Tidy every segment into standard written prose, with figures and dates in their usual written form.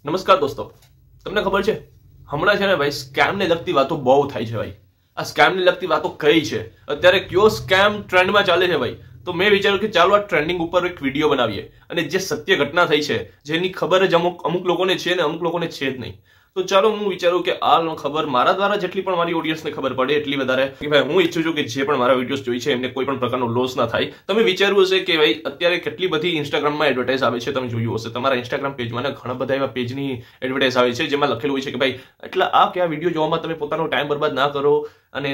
નમસ્કાર દોસ્તો, તમને ખબર છે હમણાં છે ને ભાઈ સ્કેમ ને લગતી વાતો બહુ થાય છે ભાઈ. આ સ્કેમ ને લગતી વાતો કઈ છે, અત્યારે કયો સ્કેમ ટ્રેન્ડમાં ચાલે છે ભાઈ? તો મેં વિચાર્યું કે ચાલો આ ટ્રેન્ડિંગ ઉપર એક વિડીયો બનાવીએ અને જે સત્ય ઘટના થઈ છે જેની ખબર જ અમુક લોકોને છે ને અમુક લોકોને છે જ નહીં. તો ચાલો હું વિચારું કે આ ખબર મારા દ્વારા જેટલી પણ મારી ઓડિયન્સને ખબર પડે એટલી વધારે કે ભાઈ હું ઈચ્છું છું કે જે પણ મારા વિડીયોઝ જોઈ છે એમને કોઈ પણ પ્રકારનો લોસ ના થાય. તમે વિચાર્યું હશે કે ભાઈ અત્યારે કેટલી બધી ઇન્સ્ટાગ્રામમાં એડવર્ટાઇઝ આવે છે, તમે જોયું હશે તમારા ઇન્સ્ટાગ્રામ પેજમાં ઘણા બધા એવા પેજની એડવર્ટાઇઝ આવે છે જેમાં લખેલું હોય છે કે ભાઈ એટલા આ કે આ વિડીયો જોવામાં તમે પોતાનો ટાઈમ બરબાદ ના કરો અને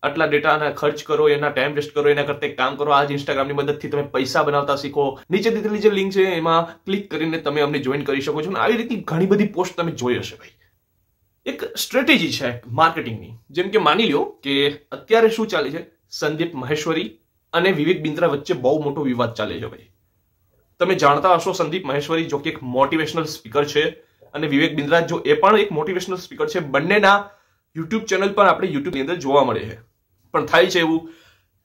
આટલા ડેટાના ખર્ચ કરો, એના ટાઈમ વેસ્ટ કરો, એના કરતા એક કામ કરો, આ જ ઇન્સ્ટાગ્રામની મદદથી તમે પૈસા બનાવતા શીખો. નીચે દીધેલી જે લિંક છે એમાં ક્લિક કરીને તમે અમને જોઈન કરી શકો છો. આવી રીતની ઘણી બધી પોસ્ટ તમે જોઈ હશે ભાઈ. એક સ્ટ્રેટેજી છે માર્કેટિંગની. જેમ કે માની લો કે અત્યારે શું ચાલે છે, સંદીપ મહેશ્વરી અને વિવેક બિંદ્રા વચ્ચે બહુ મોટો વિવાદ ચાલે છે ભાઈ. તમે જાણતા હશો સંદીપ મહેશ્વરી જો કે એક મોટિવેશનલ સ્પીકર છે અને વિવેક બિંદ્રા જો એ પણ એક મોટિવેશનલ સ્પીકર છે. બંનેના યુટ્યુબ ચેનલ પર આપણે યુટ્યુબની અંદર જોવા મળે છે. પણ થાય છે એવું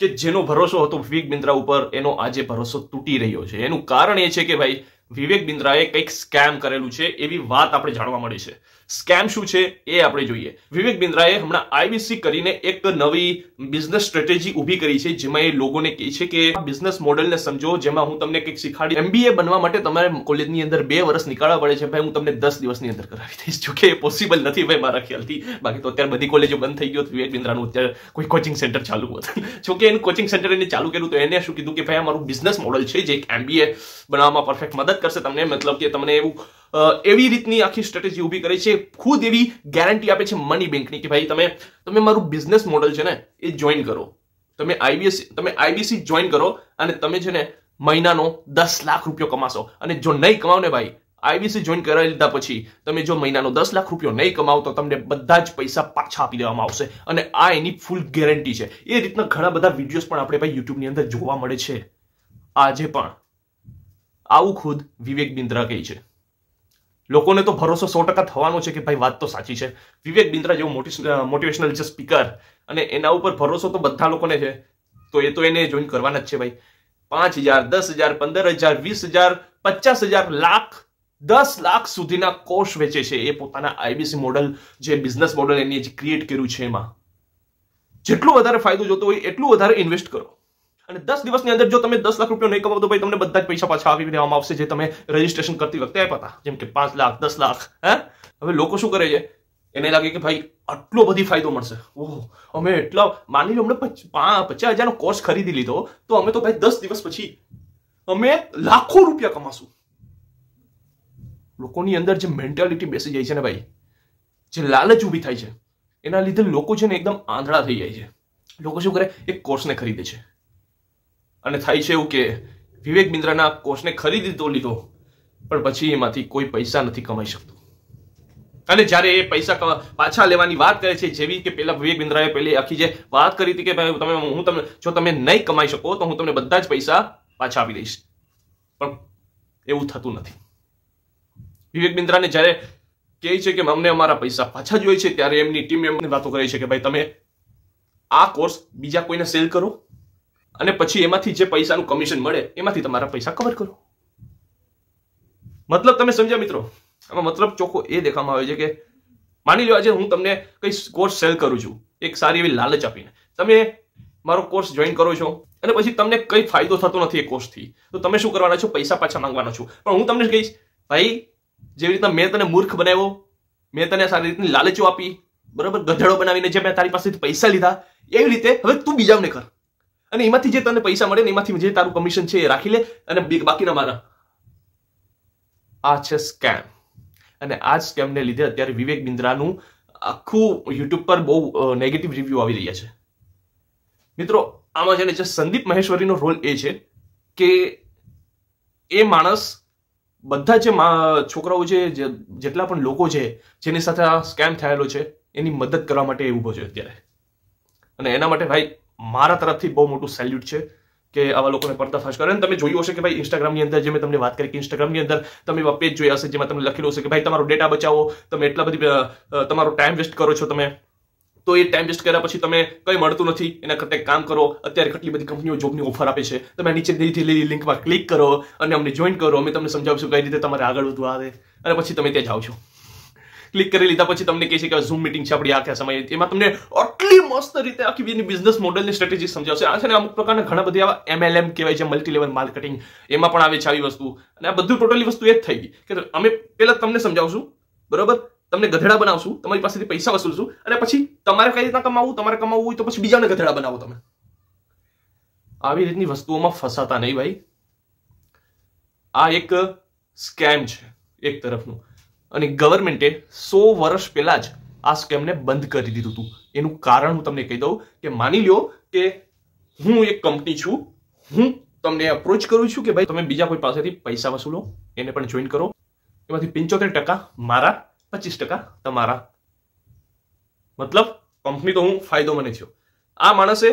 કે જેનો ભરોસો હતો વિવેક બિંદ્રા ઉપર એનો આજે ભરોસો તૂટી રહ્યો છે. એનું કારણ એ છે કે ભાઈ વિવેક બિંદ્રાએ કંઈક સ્કેમ કરેલું છે એવી વાત આપણે જાણવા મળી છે. સ્કેમ શું છે એ આપણે જોઈએ. વિવેક બિંદ્રાએ હમણાં આઈબીસી કરીને એક નવી બિઝનેસ સ્ટ્રેટેજી ઊભી કરી છે જેમાં એ લોકોને કહે છે કે બિઝનેસ મોડેલને સમજો, જેમાં હું તમને કંઈક શીખાડી. MBA બનવા માટે તમારે કોલેજની અંદર 2 વર્ષ નીકાળવા પડે છે ભાઈ, હું તમને 10 દિવસની અંદર કરાવી દઈશ. જોકે એ પોસિબલ નથી ભાઈ મારા ખ્યાલથી. બાકી તો અત્યારે બધી કોલેજો બંધ થઈ ગયો. વિવેક બિંદ્રાનું અત્યારે કોઈ કોચિંગ સેન્ટર ચાલુ હતું. જોકે એનું કોચિંગ સેન્ટર એને ચાલુ કર્યું તો એને શું કીધું કે ભાઈ આ મારું બિઝનેસ મોડેલ છે જે એક MBA બનાવવામાં પરફેક્ટ મદદ કરશે તમને. મતલબ કે તમને એવી રીતની આખી સ્ટ્રેટેજી ઊભી કરે છે, ખુદ એવી ગેરંટી આપે છે મની બેંકની કે ભાઈ તમે મારું બિઝનેસ મોડેલ છે ને એ જોઈન કરો. તમે આઈબીસી જોઈન કરો અને તમે છે ને મહિનાનો 10 લાખ રૂપિયો કમાશો. અને જો નહીં કમાવ ને ભાઈ, આઈબીસી જોઈન કરાવી લીધા પછી તમે જો મહિનાનો 10 લાખ રૂપિયો નહીં કમાવ તો તમને બધા જ પૈસા પાછા આપી દેવામાં આવશે. અને આ એની ફૂલ ગેરંટી છે. એ રીતના ઘણા બધા વિડીયોઝ પણ આપણે ભાઈ યુટ્યુબની અંદર જોવા મળે છે આજે પણ. આવું ખુદ વિવેક બિંદ્રા કહે છે. લોકોને તો ભરોસો 100% થવાનો છે કે ભાઈ વાત તો સાચી છે. વિવેક બિંદ્રા જેવો મોટિવેશનલ જે સ્પીકર અને એના ઉપર ભરોસો તો બધા લોકોને છે, તો એ તો એને જોઈન કરવાના જ છે ભાઈ. 5,000, 10,000, 15,000, 20,000, 50,000, લાખ, 10 લાખ સુધીના કોર્સ વેચે છે એ પોતાના આઈબીસી મોડેલ જે બિઝનેસ મોડેલ એની જે ક્રિએટ કર્યું છે એમાં. જેટલો વધારે ફાયદો જોતો હોય એટલું વધારે ઇન્વેસ્ટ કરો. અને 10 દિવસની અંદર જો તમે 10 લાખ રૂપિયા નહીં કમાવો તો ભાઈ તમને બધા જ પૈસા પાછા આપી દેવામાં આવશે જે તમે રજીસ્ટ્રેશન કરતી વખતે આપ્યા હતા. જેમ કે 5 લાખ, 10 લાખ. હવે લોકો શું કરે છે, એને લાગે કે ભાઈ આટલો બધી ફાયદો મળશે. ઓહો, અમે એટલા માની લો અમને 50,000 નો કોર્સ ખરીદી લીધો તો અમે તો ભાઈ 10 દિવસ પછી અમે લાખો રૂપિયા કમાશું. લોકોની અંદર જે મેન્ટાલિટી બેસી જાય છે ને ભાઈ, જે લાલચ ઊભી થાય છે એના લીધે લોકો છે ને એકદમ આંધળા થઈ જાય છે. લોકો શું કરે, એક કોર્સને ખરીદે છે અને થાય છે એવું કે વિવેક બિંદ્રાના કોર્સને ખરીદી તો લીધો પણ પછી એમાંથી કોઈ પૈસા નથી કમાઈ શકતો. અને જ્યારે એ પૈસા પાછા લેવાની વાત કરે છે, જેવી કે પેલા વિવેક બિંદ્રાએ પહેલી આખી જે વાત કરી હતી કે ભાઈ જો તમે નહીં કમાઈ શકો તો હું તમને બધા જ પૈસા પાછા આપી દઈશ, પણ એવું થતું નથી. વિવેક બિંદ્રાને જ્યારે કહે છે કે અમને અમારા પૈસા પાછા જોઈએ છે ત્યારે એમની ટીમ એમની વાતો કરે છે કે ભાઈ તમે આ કોર્સ બીજા કોઈને સેલ કરો અને પછી એમાંથી જે પૈસાનું કમિશન મળે એમાંથી તમારા પૈસા કવર કરો. મતલબ તમે સમજ્યા મિત્રો? આમાં મતલબ ચોખ્ખો એ દેખાવામાં આવે છે કે માની લો આજે હું તમને કઈ કોર્સ સેલ કરું છું એક સારી એવી લાલચ આપીને. તમે મારો કોર્સ જોઈન કરો છો અને પછી તમને કઈ ફાયદો થતો નથી એ કોર્સથી, તો તમે શું કરવાના છો? પૈસા પાછા માંગવાના છો. પણ હું તમને કહીશ ભાઈ જેવી રીતના મેં તને મૂર્ખ બનાવ્યો, મેં તને સારી રીતની લાલચો આપી, બરાબર, ગધેડો બનાવીને જે મેં તારી પાસેથી પૈસા લીધા, એવી રીતે હવે તું બીજાને કર અને એમાંથી જે તને પૈસા મળે ને એમાંથી જે તારું કમિશન છે એ રાખી લે અને બાકીના મારા. આ છે સ્કેમ. અને આ સ્કેમને લીધે અત્યારે વિવેક બિંદ્રાનું આખું યુટ્યુબ પર બહુ નેગેટિવ રિવ્યુ આવી રહ્યા છે. મિત્રો આમાં છે ને જે સંદીપ મહેશ્વરીનો રોલ એ છે કે એ માણસ બધા જે છોકરાઓ છે, જેટલા પણ લોકો છે જેની સાથે આ સ્કેમ થયેલો છે એની મદદ કરવા માટે ઉભો છે અત્યારે. અને એના માટે ભાઈ મારા તરફથી બહુ મોટું સેલ્યુટ છે કે આવા લોકોને પર્દાફાશ કરે. તમે જોયું હશે કે ભાઈ ઇન્સ્ટાગ્રામની અંદર જે મેં તમને વાત કરી કે ઇન્સ્ટાગ્રામની અંદર તમે એવા પેજ જોયા હશે જેમાં તમને લખેલું હશે કે ભાઈ તમારો ડેટા બચાવો, તમે એટલા બધી તમારો ટાઈમ વેસ્ટ કરો છો તમે, તો એ ટાઈમ વેસ્ટ કર્યા પછી તમે કંઈ મળતું નથી, એના કરતા કામ કરો. અત્યારે કેટલી બધી કંપનીઓ જોબની ઓફર આપે છે, તમે નીચે દીધેલી લિંકમાં ક્લિક કરો અને અમને જોઈન કરો. અમે તમને સમજાવશું કઈ રીતે તમારે આગળ વધવા આવે, અને પછી તમે ત્યાં જાઓ છો. ક્લિક કરી લીધા પછી તમને કહે છે કે ઝૂમ મીટિંગ છે આપણી આખા સમય, એમાં તમને આટલી મસ્ત રીતે આખી એની બિઝનેસ મોડલની સ્ટ્રેટેજી સમજાવશે. આ છે ને અમુક પ્રકારના ઘણા બધા આવા MLM કહેવાય છે, મલ્ટી લેવલ માર્કેટિંગ, એમાં પણ આવે છે આવી વસ્તુ. અને આ બધું ટોટલી વસ્તુ એ જ થઈ ગઈ કે અમે પહેલા તમને સમજાવશું, બરોબર, તમને ગધેડા બનાવશું, તમારી પાસેથી પૈસા વસૂલશું, અને પછી તમારે કઈ રીતના કમાવું, તમારે કમાવું હોય તો પછી બીજાને ગધેડા બનાવો. તમે આવી રીતની વસ્તુઓમાં ફસાતા નહીં ભાઈ. આ એક સ્કેમ છે એક તરફનું, અને ગવર્મેન્ટે 100 વર્ષ પહેલા જ આ સ્કેમને બંધ કરી દીધું હતું. એનું કારણ હું તમને કહી દઉં કે માની લ્યો કે હું એક કંપની છું, હું તમને અપ્રોચ કરું છું કે ભાઈ તમે બીજા કોઈ પાસેથી પૈસા વસૂલો, એને પણ જોઈન કરો, એમાંથી 75% મારા, 25% તમારા. મતલબ કંપની તો હું ફાયદો મને થયો. આ માણસે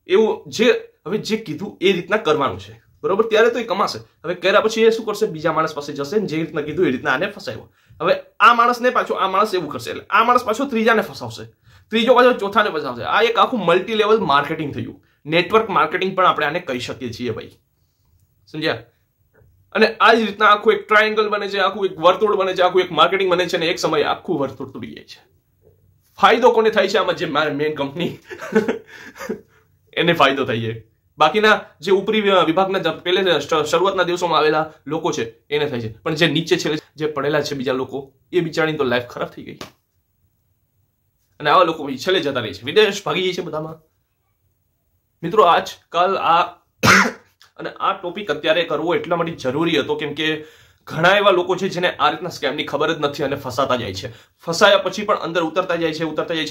એવું જે કીધું એ રીતના કરવાનું છે, બરોબર, ત્યારે તો એ કમાશે. હવે કર્યા પછી એ શું કરશે, બીજા માણસ પાસે જશે, જે રીતના કીધું એ રીતના આને ફસાવ્યો. હવે આ માણસને પાછો આ માણસ એવું કરશે, એટલે આ માણસ પાછો ત્રીજાને ફસાવશે, ત્રીજો પાછો ચોથાને ફસાવશે. આ એક આખું મલ્ટી લેવલ માર્કેટિંગ થયું. નેટવર્ક માર્કેટિંગ પણ આપણે આને કહી શકીએ છીએ ભાઈ, સમજ્યા? અને આ જ રીતના આખું એક ટ્રાયેંગલ બને છે, આખું એક વર્તુળ બને છે, આખું એક માર્કેટિંગ બને છે, અને એક સમયે આખું વર્તુળ તૂટી જાય છે. ફાયદો કોને થાય છે આમાં? જે મેઇન કંપની એને ફાયદો થાય છે. બાકીના જે ઉપરી વિભાગના પહેલે શરૂઆતના દિવસોમાં આવેલા લોકો છે એને થાય છે, પણ જે નીચે છે, જે પડેલા છે બીજા લોકો, એ બિચારીની તો લાઈફ ખરાબ થઈ ગઈ. અને આવા લોકો છેલ્લે જતા રહે છે, વિદેશ ભાગી જાય છે બધામાં. મિત્રો આજકાલ અને આ ટોપિક અત્યારે કરવો એટલા માટે જરૂરી હતો કેમ કે ઘણા એવા લોકો છે જેને આ રીતના સ્કેમની ખબર જ નથી અને ફસાતા જાય છે. ફસાયા પછી પણ અંદર ઉતરતા જાય છે.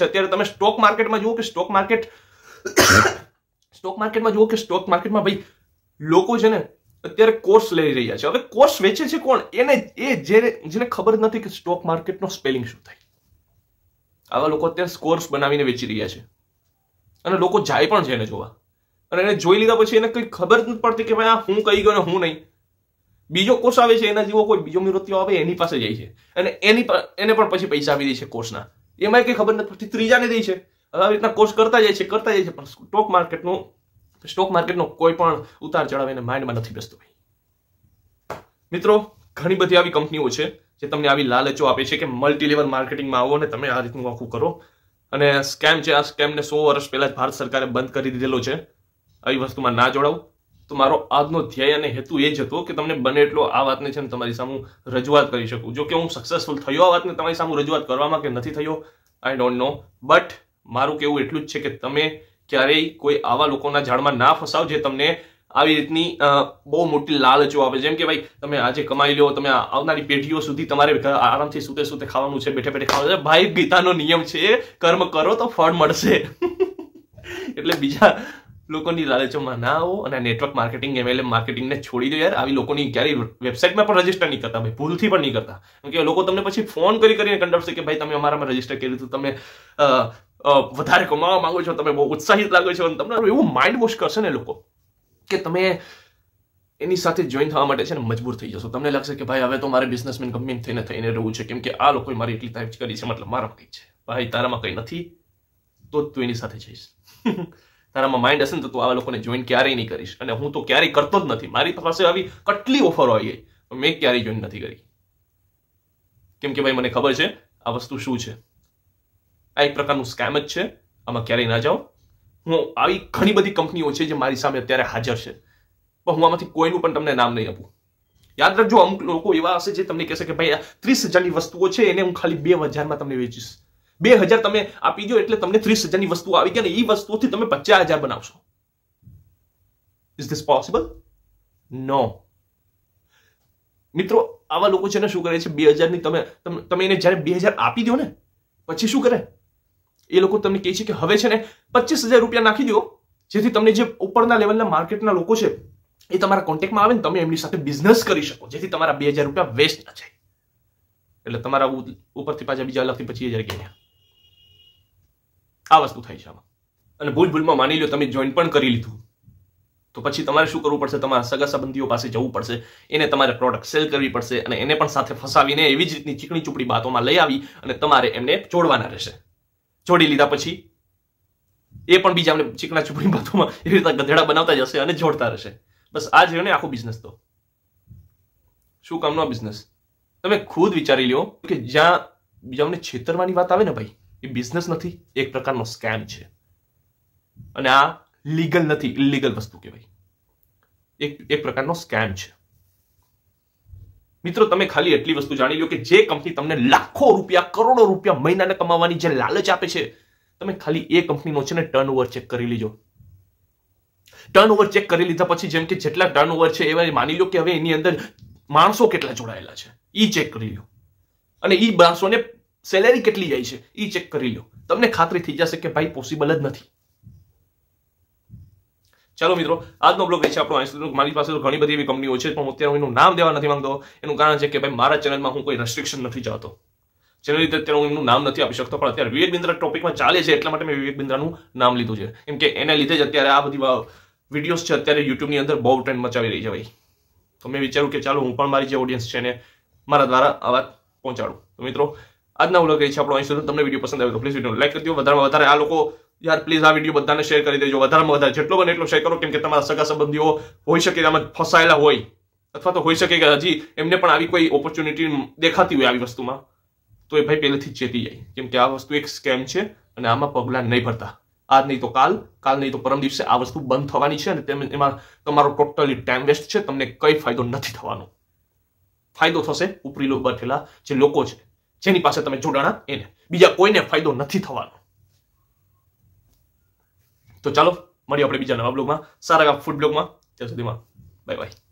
અત્યારે તમે સ્ટોક માર્કેટમાં જુઓ કે સ્ટોક માર્કેટમાં ભાઈ લોકો છે ને અત્યારે કોર્સ લઈ રહ્યા છે. હવે કોર્સ વેચે છે કોણ? જેને ખબર નથી કે સ્ટોક માર્કેટનો સ્પેલિંગ શું થાય. આવા લોકો અત્યારે કોર્સ બનાવીને વેચી રહ્યા છે, અને લોકો જાય પણ છે એને જોવા, અને એને જોઈ લીધા પછી એને કઈ ખબર જ નથી પડતી કે ભાઈ આ હું કહી ગયો ને હું નહીં. બીજો કોર્સ આવે છે, એના જેવો કોઈ બીજો મિરોતિયો આવે એની પાસે જાય છે, અને એને પણ પછી પૈસા આપી દે છે કોર્સના. એમાં કઈ ખબર નથી પડતી, ત્રીજાને દે છે. આવી રીતના કોર્સ કરતા જાય છે, પણ સ્ટોક માર્કેટનો કોઈ પણ ઉતાર ચઢાવ એને માઇન્ડમાં નથી બેસતો ભાઈ. મિત્રો ઘણી બધી આવી કંપનીઓ છે જે તમને આવી લાલચો આપે છે કે મલ્ટી લેવલ માર્કેટિંગમાં આવો ને તમે આ રીતનું આખું કરો. અને સ્કેમ છે, આ સ્કેમને 100 વર્ષ પહેલા જ ભારત સરકારે બંધ કરી દીધેલો છે. આવી વસ્તુમાં ના જોડાવ. તો મારો આજનો ધ્યેય અને હેતુ એ જ હતો કે તમને બને એટલો આ વાતને છે ને તમારી સામે રજૂઆત કરી શકું. જો કે હું સક્સેસફુલ થયો આ વાતને તમારી સામે રજૂઆત કરવામાં કે નથી થયો, આઈ ડોન્ટ નો, બટ મારું કેવું એટલું જ છે કે તમે ક્યારેય કોઈ આવા લોકોના જાળમાં ના ફસાવ જે તમને આવી રીતની બહુ મોટી લાલચો આપે. જેમ કે ભાઈ તમે આજે કમાઈ લો, તમે આવનારી પેઢીઓ સુધી તમારે આરામથી સુતે ખાવાનું છે, બેઠે ખાવાનું છે. ભાઈ ગીતાનો નિયમ છે, કર્મ કરો તો ફળ મળશે. એટલે બીજા લોકોની લાલચોમાં ના આવો અને નેટવર્ક માર્કેટિંગ, MLM માર્કેટિંગને છોડી દો યાર. આવી લોકોની ક્યારેય વેબસાઇટમાં પણ રજીસ્ટર નહીં કરતા ભાઈ, ભૂલથી પણ નહીં કરતા. કે લોકો તમને પછી ફોન કરીને કંટાળશે કે ભાઈ તમે અમારામાં રજીસ્ટર કર્યું હતું, તમે વધારે કમાવા માંગો છો, તમે બહુ ઉત્સાહિત લાગો છો, અને તમને એવું માઇન્ડ વોશ કરશે ને લોકો કે તમે એની સાથે જોઈન થવા માટે છે ને મજબૂર થઈ જશો. તમને લાગશે કે ભાઈ હવે તો મારે બિઝનેસમેન કંપની થઈને રહેવું છે, કેમ કે આ લોકોએ મારી એટલી તારીફ કરી છે, મતલબ મારામાં કંઈ છે. ભાઈ તારામાં કંઈ નથી તો તું એની સાથે જઈશ. તારામાં માઇન્ડ હશે ને તો તું આવા લોકોને જોઈન ક્યારેય નહીં કરીશ. અને હું તો ક્યારેય કરતો જ નથી. મારી પાસે આવી કેટલી ઓફરો આવી ગઈ, મેં ક્યારેય જોઈન નથી કરી, કેમ કે ભાઈ મને ખબર છે આ વસ્તુ શું છે. આ એક પ્રકારનું સ્કેમ જ છે, આમાં ક્યારેય ના જાઓ. હું આવી ઘણી બધી કંપનીઓ છે જે મારી સામે અત્યારે હાજર છે, પણ હું આમાંથી કોઈનું પણ તમને નામ નહીં આપું. યાદ રાખજો, અમુક લોકો એવા હશે જે તમને કહેશે કે ભાઈ 30,000ની વસ્તુઓ છે એને હું ખાલી 2,000માં તમને વેચીશ. 2,000 તમે આપી દો એટલે તમને 30,000ની વસ્તુ આવી ગયા ને એ વસ્તુથી તમે 50,000 બનાવશો. Is this possible? નો. મિત્રો આવા લોકો છે ને શું કરે છે, 2,000ની તમે એને જયારે 2,000 આપી દો ને પછી શું કરે, એ લોકો તમને કહે છે કે હવે છે ને 25,000 રૂપિયા નાખી દો, જેથી તમને જે ઉપરના લેવલના માર્કેટના લોકો છે એ તમારા કોન્ટેક્ટમાં આવે ને તમે એમની સાથે બિઝનેસ કરી શકો, જેથી તમારા 2,000 રૂપિયા વેસ્ટ ના જાય. એટલે તમારા ઉપરથી પાછા બીજા અલગથી 25,000 ગયા. આ વસ્તુ થાય છે આમાં. અને ભૂલમાં માની લો તમે જોઈન પણ કરી લીધું, તો પછી તમારે શું કરવું પડશે, તમારા સગા સંબંધીઓ પાસે જવું પડશે, એને તમારે પ્રોડક્ટ સેલ કરવી પડશે, અને એને પણ સાથે ફસાવીને એવી જ રીતની ચીકણી ચૂપડી બાતોમાં લઈ આવી અને તમારે એમને જોડવાના રહેશે. જોડી લીધા પછી એ પણ બીજાને ચીકણા ચૂપડી બાતોમાં એવી રીતે ગધેડા બનાવતા જશે અને જોડતા રહેશે. બસ આ જ ને આખો બિઝનેસ. તો શું કામનો આ બિઝનેસ? તમે ખુદ વિચારી લ્યો કે જ્યાં બીજાને છેતરવાની વાત આવે ને ભાઈ, એ બિઝનેસ નથી, એક પ્રકારનો સ્કેમ છે. અને આ લીગલ નથી, ઇલીગલ વસ્તુ કહેવાય. એક પ્રકારનો સ્કેમ છે. મિત્રો, તમે ખાલી એટલી વસ્તુ જાણી લો કે જે કંપની તમને લાખો રૂપિયા, કરોડો રૂપિયા મહિનાને કમાવાની જે લાલચ આપે છે, તમે ખાલી એ કંપનીનો છે ને ટર્નઓવર ચેક કરી લીજો. ટર્નઓવર ચેક કરી લીધા પછી જેમ કે જેટલા ટર્નઓવર છે એવા માની લો કે હવે એની અંદર માણસો કેટલા જોડાયેલા છે ઈ ચેક કરી લો, અને ઈ માણસોને સેલેરી કેટલી જાય છે ઈ ચેક કરી લો. તમને ખાતરી થઈ જશે કે ભાઈ પોસિબલ જ નથી. ચાલો મિત્રો, આજનો બ્લોગ છે આપણો. મારી પાસે તો ઘણી બધી એવી કંપનીઓ છે, પણ અત્યારે એનું નામ દેવા નથી માંગતો. એનું કારણ છે કે ભાઈ મારા ચેનલમાં હું કોઈ રેસ્ટ્રિક્શન નથી ચાહતો. જેના લીધે અત્યારે હું એમનું નામ નથી આપી શકતો. પણ અત્યારે વિવેક બિંદ્રા ટોપિકમાં ચાલે છે એટલા માટે મેં વિવેક બિંદ્રાનું નામ લીધું છે. કેમ કે એના લીધે જ અત્યારે આ બધી વિડીયોઝ છે અત્યારે યુટ્યુબની અંદર બહુ ટ્રેન્ડ મચાવી રહી છે ભાઈ. તો મેં વિચાર્યું કે ચાલો હું પણ મારી જે ઓડિયન્સ છે ને મારા દ્વારા આ વાત પહોંચાડું. તો મિત્રો, આજના બ્લોગ છે આપણો અહીં સુધી. તમને વિડીયો પસંદ આવ્યો તો પ્લીઝ વિડીયો લાઈક કરી દો. વધારેમાં વધારે આ લોકો યાર પ્લીઝ આ વિડીયો બધાને શેર કરી દેજો. વધારેમાં વધારે જેટલો બને એટલો શેર કરો. કેમ કે તમારા સગા સંબંધીઓ હોઈ શકે આમાં ફસાયેલા હોય, અથવા તો હોઈ શકે કે હજી એમને પણ આવી કોઈ ઓપોર્ચ્યુનિટી દેખાતી હોય આવી વસ્તુમાં, તો એ ભાઈ પહેલેથી જ ચેતી જાય. કેમ કે આ વસ્તુ એક સ્કેમ છે અને આમાં પગલાં નહીં ભરતા. આજ નહીં તો કાલ, કાલ નહીં તો પરમ દિવસે આ વસ્તુ બંધ થવાની છે. અને એમાં તમારો ટોટલી ટાઈમ વેસ્ટ છે. તમને કઈ ફાયદો નથી થવાનો. ફાયદો થશે ઉપરી બેઠેલા જે લોકો છે, જેની પાસે તમે જોડાણા એને. બીજા કોઈને ફાયદો નથી થવાનો. તો ચાલો મળીએ આપણે બીજા નવા બ્લોગમાં, સારા ફૂડ બ્લોગમાં. ત્યાં સુધીમાં બાય બાય.